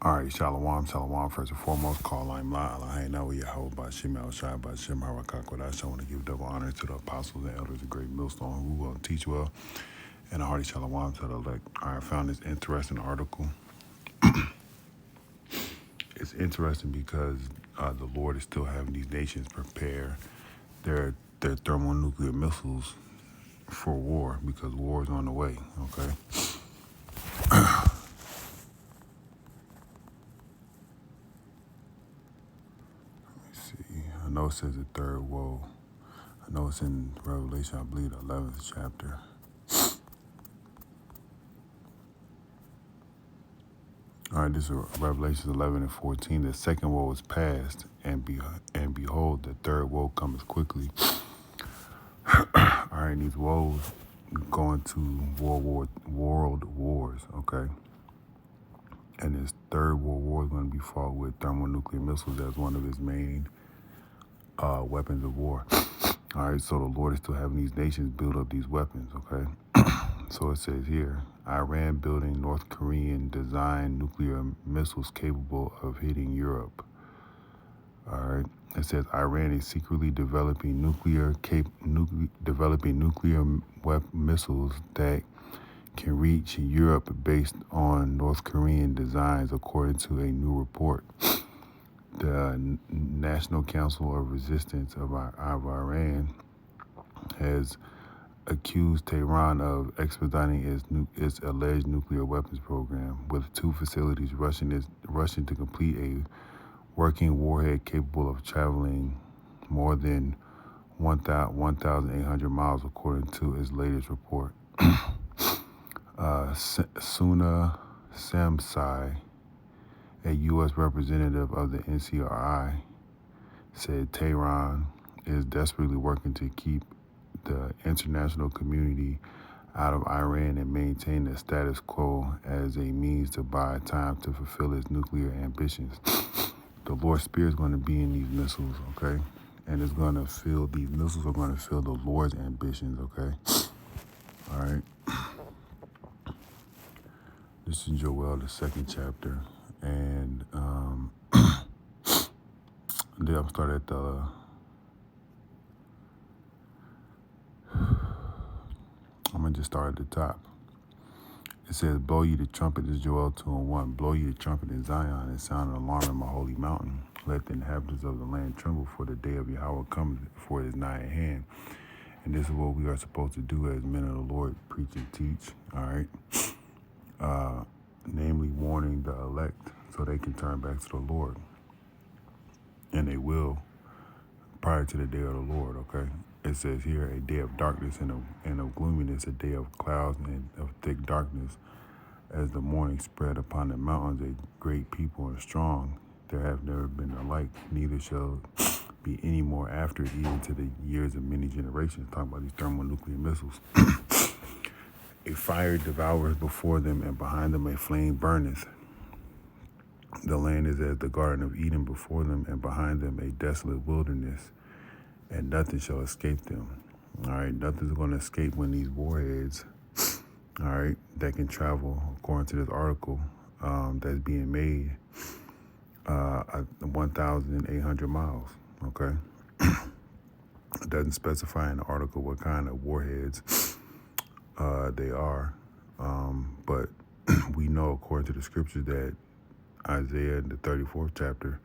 All right, shalom, shalom. First and foremost, call I'm La Eloheinu Yahweh Bashim El Shai Bashim Harakakwadash. I want to give double honor to the apostles and elders of Great Millstone who will teach well, and a hearty shalom to the elect. I found this interesting article. It's interesting because the Lord is still having these nations prepare their thermonuclear missiles for war because war is on the way. Okay. See, I know it says the third woe. I know it's in Revelation, I believe, the 11th chapter. All right, this is Revelation 11 and 14. The second woe is past, and behold, the third woe comes quickly. All right, these woes go into world wars, okay? And this third world war is going to be fought with thermonuclear missiles as one of its main weapons of war. All right, so the Lord is still having these nations build up these weapons, okay? So it says here, Iran building North Korean designed nuclear missiles capable of hitting Europe. All right. It says Iran is secretly developing nuclear missiles that can reach Europe based on North Korean designs, according to a new report. The National Council of Resistance of Iran has accused Tehran of expediting its alleged nuclear weapons program, with two facilities rushing to complete a working warhead capable of traveling more than 1,800 miles, according to its latest report. Suna Samsai, a U.S. representative of the NCRI, said Tehran is desperately working to keep the international community out of Iran and maintain the status quo as a means to buy time to fulfill its nuclear ambitions. The Lord's Spirit is going to be in these missiles, okay? And these missiles are going to fill the Lord's ambitions, okay? All right. This is Joel, the second chapter. And then I'm starting at I'm going to just start at the top. It says, blow ye the trumpet, this is Joel 2:1. Blow ye the trumpet in Zion and sound an alarm in my holy mountain. Let the inhabitants of the land tremble, for the day of Yahweh comes, for it is nigh at hand. And this is what we are supposed to do as men of the Lord, preach and teach, all right? Namely, warning the elect so they can turn back to the Lord. And they will prior to the day of the Lord, okay? It says here, a day of darkness and of gloominess, a day of clouds and of thick darkness. As the morning spread upon the mountains, a great people and strong, there have never been the like, neither shall be any more after it, even to the years of many generations. Talking about these thermonuclear missiles. A fire devours before them, and behind them a flame burneth. The land is as the Garden of Eden before them, and behind them a desolate wilderness, and nothing shall escape them. All right, nothing's going to escape when these warheads, all right, that can travel, according to this article, that's being made 1,800 miles, okay? It doesn't specify in the article what kind of warheads they are, but we know, according to the scriptures, that Isaiah in the 34th chapter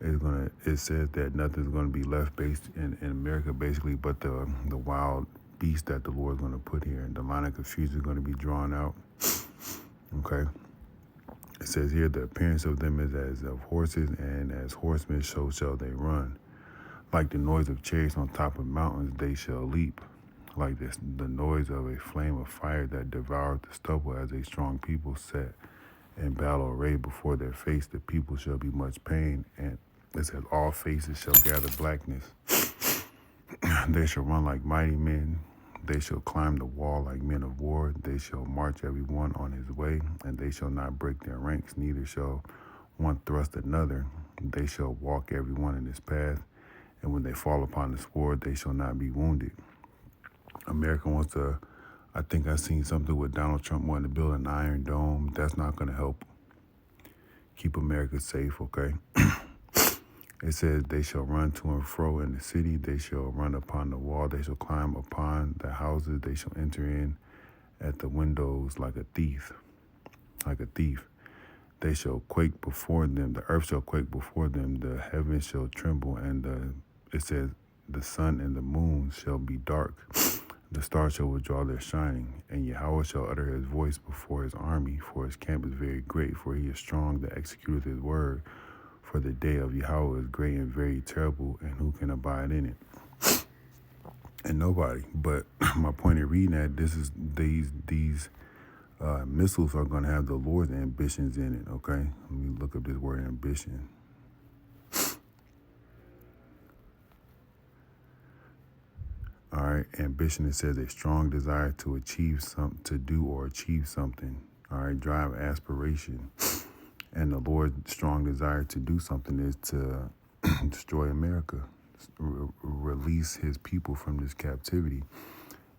it says that nothing's gonna be left based in America, basically, but the wild beast that the Lord's gonna put here, and the line of confusion is gonna be drawn out. Okay. It says here, the appearance of them is as of horses, and as horsemen so shall they run. Like the noise of chariots on top of mountains, they shall leap. Like this, the noise of a flame of fire that devoureth the stubble, as a strong people set in battle array before their face, the people shall be much pain, and it says all faces shall gather blackness. They shall run like mighty men, they shall climb the wall like men of war, they shall march every one on his way, and they shall not break their ranks, neither shall one thrust another, they shall walk every one in his path, and when they fall upon the sword, they shall not be wounded. America wants to, I think I seen something with Donald Trump wanting to build an Iron Dome. That's not going to help keep America safe, okay? It says, they shall run to and fro in the city. They shall run upon the wall. They shall climb upon the houses. They shall enter in at the windows like a thief, like a thief. They shall quake before them. The earth shall quake before them. The heavens shall tremble. And it says, the sun and the moon shall be dark. The stars shall withdraw their shining. And Yahweh shall utter his voice before his army. For his camp is very great. For he is strong that executeth his word. For the day of Yahweh is great and very terrible. And who can abide in it? And nobody. But my point in reading that, this is these missiles are going to have the Lord's ambitions in it, okay? Let me look up this word ambition. All right, ambition, it says a strong desire to achieve something, to do or achieve something. All right, drive aspiration. And the Lord's strong desire to do something is to destroy America, release his people from this captivity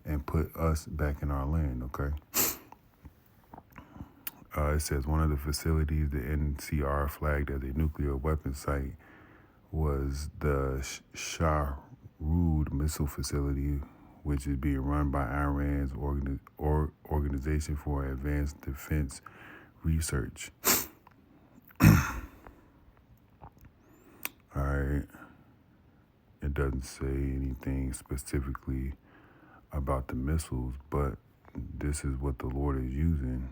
and put us back in our land, okay? It says one of the facilities the NCR flagged as a nuclear weapons site was the Shah-Rud missile facility, which is being run by Iran's Organization for Advanced Defense Research. All right. It doesn't say anything specifically about the missiles, but this is what the Lord is using.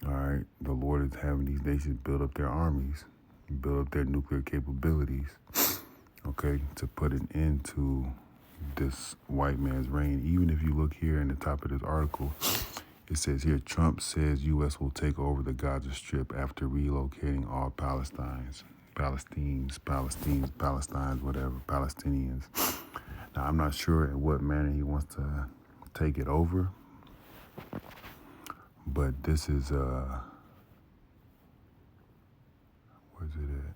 All right, the Lord is having these nations build up their armies, build up their nuclear capabilities, okay, to put an end to this white man's reign. Even if you look here in the top of this article, it says here, Trump says U.S. will take over the Gaza Strip after relocating all Palestinians, whatever, Palestinians. Now, I'm not sure in what manner he wants to take it over, but this is, where's it at?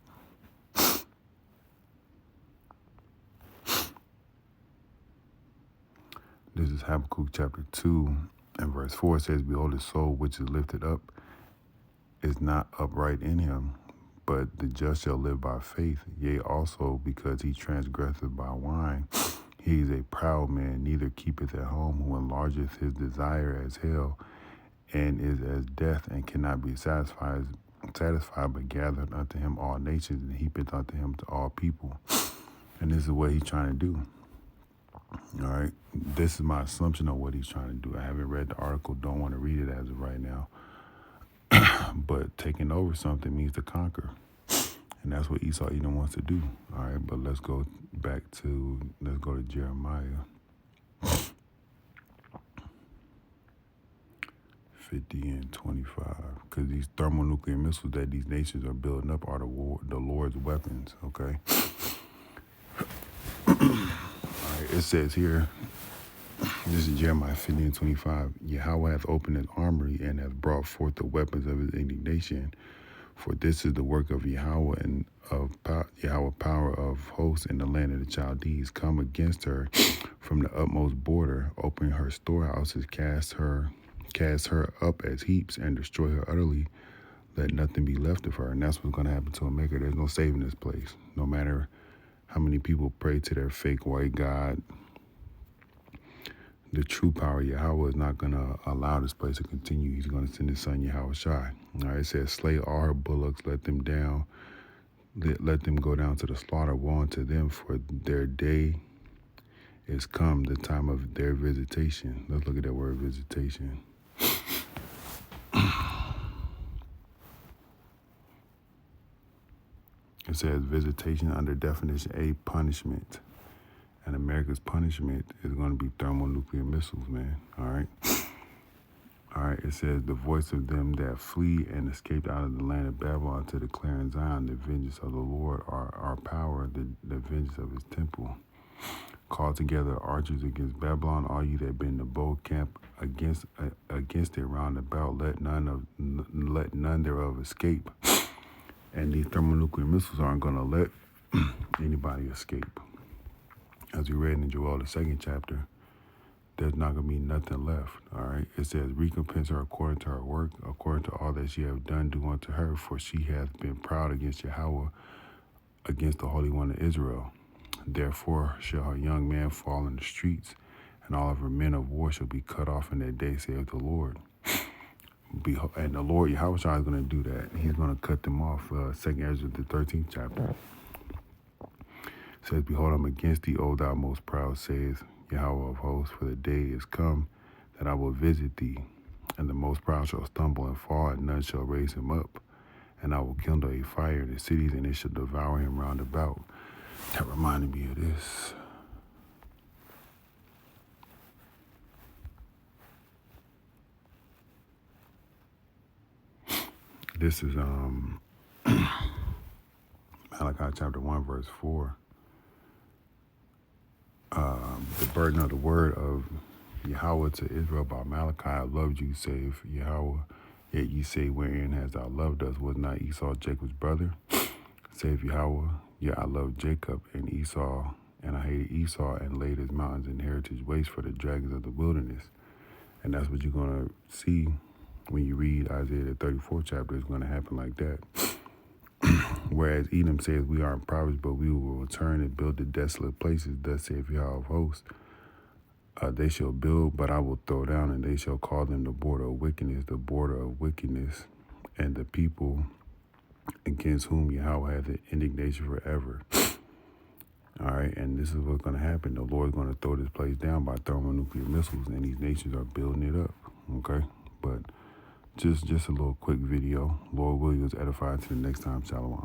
This is Habakkuk chapter 2 and verse 4. It says, behold, his soul which is lifted up is not upright in him, but the just shall live by faith. Yea, also because he transgresseth by wine. He is a proud man, neither keepeth at home, who enlargeth his desire as hell, and is as death, and cannot be satisfied, but gathereth unto him all nations, and heapeth unto him to all people. And this is what he's trying to do. All right. This is my assumption of what he's trying to do. I haven't read the article, don't want to read it as of right now. But taking over something means to conquer. And that's what Esau Edom wants to do. All right, but let's go to Jeremiah 50 and 25. Because these thermonuclear missiles that these nations are building up are the Lord's weapons, okay? All right, it says here, this is Jeremiah 50 and 25. Yahweh hath opened his armory and hath brought forth the weapons of his indignation. For this is the work of Yahweh and of Yahweh power of hosts in the land of the Chaldees. Come against her from the utmost border, open her storehouses, cast her up as heaps, and destroy her utterly. Let nothing be left of her. And that's what's going to happen to America. There's no saving this place. No matter how many people pray to their fake white God, the true power of Yahweh is not going to allow this place to continue. He's going to send his son Yahweh Shai. All right, it says, slay all her bullocks, let them down. Let them go down to the slaughter. Woe unto them, for their day is come, the time of their visitation. Let's look at that word visitation. It says visitation under definition A, punishment. And America's punishment is going to be thermonuclear missiles, man. All right. All right. It says the voice of them that flee and escaped out of the land of Babylon to declare in Zion the vengeance of the Lord, our power, the vengeance of his temple. Call together archers against Babylon, all you that been in the bold camp against it round about. Let none thereof escape. And these thermonuclear missiles aren't going to let anybody escape. As we read in Joel, the 2nd chapter, there's not going to be nothing left, all right? It says, recompense her according to her work, according to all that she hath done, do unto her, for she hath been proud against Yahweh, against the Holy One of Israel. Therefore shall her young man fall in the streets, and all of her men of war shall be cut off in that day, saith the Lord. And the Lord Yahweh is going to do that. He's going to cut them off. 2 Ezra, the 13th chapter. It says, behold, I'm against thee, O thou most proud, saith Yahweh of hosts, for the day is come that I will visit thee, and the most proud shall stumble and fall, and none shall raise him up. And I will kindle a fire in the cities, and it shall devour him round about. That reminded me of this. This is Malachi chapter 1, verse 4. The burden of the word of Yahweh to Israel by Malachi. I loved you, saith Yahweh. Yet ye say, wherein hast thou loved us? Was not Esau Jacob's brother? Saith Yahweh. Yet I loved Jacob and Esau, and I hated Esau, and laid his mountains and heritage waste for the dragons of the wilderness. And that's what you're going to see when you read Isaiah the 34th chapter. It's going to happen like that. Whereas Edom says, we are in proverbs, but we will return and build the desolate places, thus saith Yahweh of hosts. They shall build, but I will throw down, and they shall call them the border of wickedness, and the people against whom Yahweh hath indignation forever. All right, and this is what's going to happen. The Lord's going to throw this place down by thermonuclear missiles, and these nations are building it up. Okay, but just a little quick video. Lord willing, was edified. To the next time. Shalom.